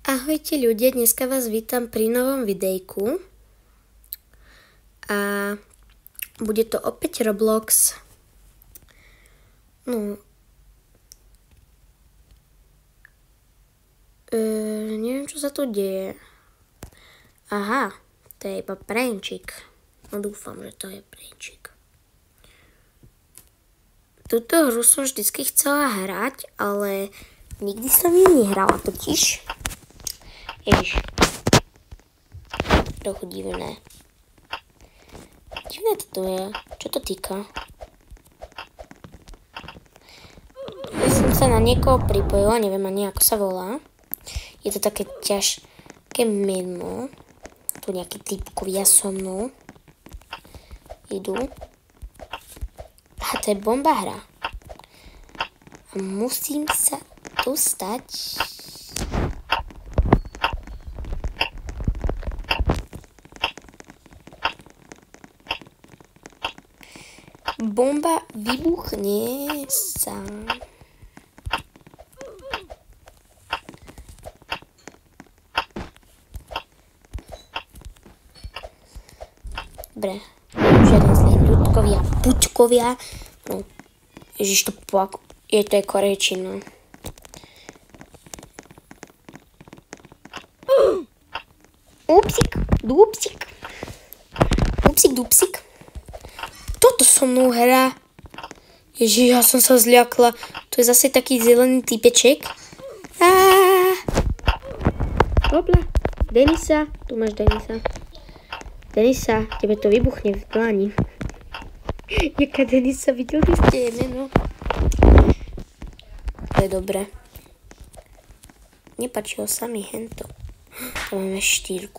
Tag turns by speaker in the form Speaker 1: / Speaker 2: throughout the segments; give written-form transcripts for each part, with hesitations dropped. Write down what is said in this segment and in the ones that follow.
Speaker 1: Ahojte ľudia, dneska vás vítam pri novom videjku a bude to opäť Roblox. Neviem, čo sa tu deje. Aha, to je iba prančík. No dúfam, že to je prančík. Túto hru som vždycky chcela hrať, ale nikdy som ju nehrala totiž. Ježiš. Trochu divné. Divné to je. Čo to týka? Ja som sa na niekoho pripojila, neviem ani ako sa volá. Je to také ťažké meno. Tu nejakí typkovia so mnou idú. A to je bomba hra. A musím sa dostať. Bomba vybuchne sa. Dobre. Žiaden zlý ľudkovia, puťkovia. No. Ježiš, to je korejčina. Upsik, dupsik. Upsik, dupsik. Toto so mnou hrá. Ježiš, ja som sa zľakla. To je zase taký zelený typeček. Hopla. Denisa. Tu máš Denisa. Denisa, tebe to vybuchne v dlani. Jaká Denisa, videli ste jej meno? To je dobré. Nepačilo sa mi hento. Tu máme 4.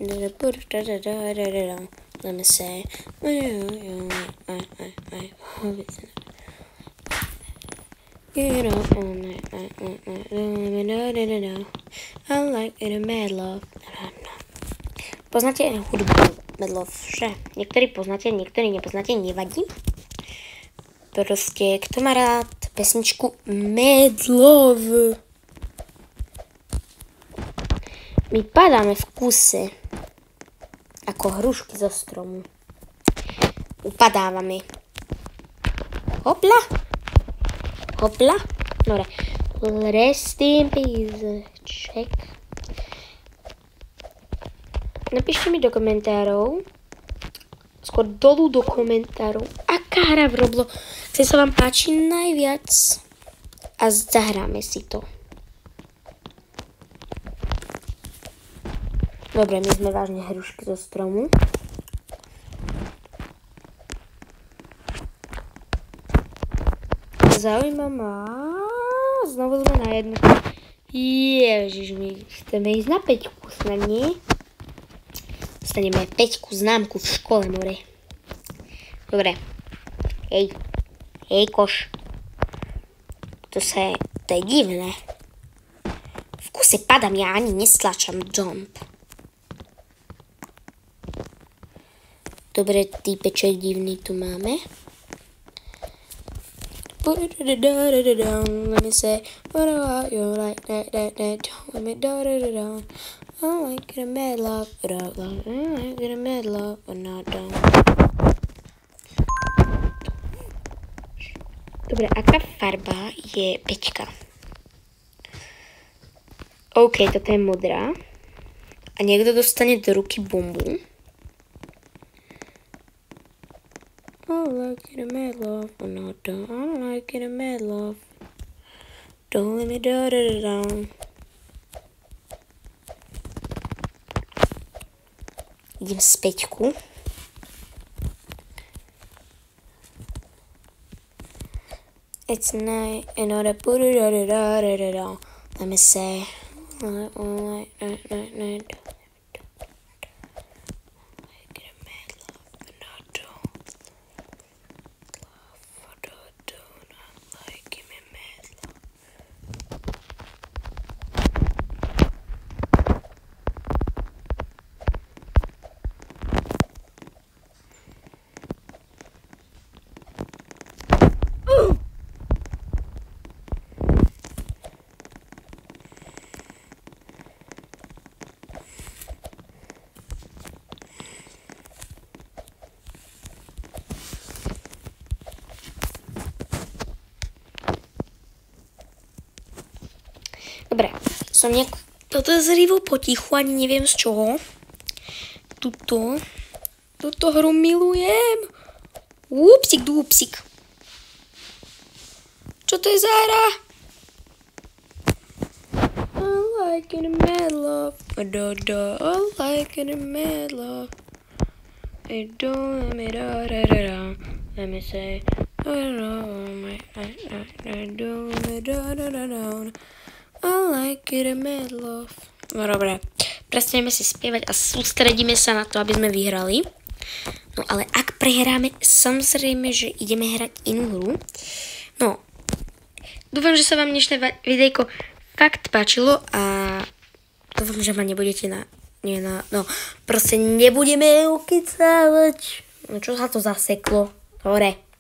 Speaker 1: Let me say get up all night I like it a mad love. Poznáte hudbu Mad Love, že? Niektorí poznáte, niektorí nepoznáte, nevadí. Proste, kto má rád pesničku Mad Love? My padáme v kuse ako hrušky zo stromu. Upadávame. Hopla. Hopla. Dobre. Rest in peace. Check. Napíšte mi do komentárov. Skôr dolu do komentárov. Aká hra v Robloxe sa vám páči najviac? A zahráme si to. Dobre, my sme vážne hrušky zo stromu. Zaujíma ma. Znovu sme na jednu. Ježiš, my chceme ísť na 5, snad nie? Dostaneme 5 známku v škole, more. Dobre. Hej. Hej, koš. To je divné. V kuse padám, ja ani nestlačam jump. Dobre, týpeček divný tu máme. Let me say, what about you like that, let me do. I like it a mad love, I like it a mad love, but not down. Dobre, aká farba je 5? OK, toto je modrá. A niekto dostane do ruky bombu. I like it a mad love, but not down. I like it a mad love. Don't let me do it down. Idem z 5. It's night and all the put it down. Let me say, night. Dobre, som nejak podozrivo potichu, ani neviem z čoho. Tuto hru milujem. Úpsik, dúpsik. Čo to je za hra? I like in the middle of I like in the middle of it don't let me let me say I like it in the middle of. No dobre, prestaneme si spievať a sústredíme sa na to, aby sme vyhrali. No ale ak prehráme, samozrejme, že ideme hrať inú hru. No, dúfam, že sa vám dnešné videjko fakt páčilo a dúfam, že ma nebudete no, proste nebudeme ukecávať. No čo sa to zaseklo? Dobre.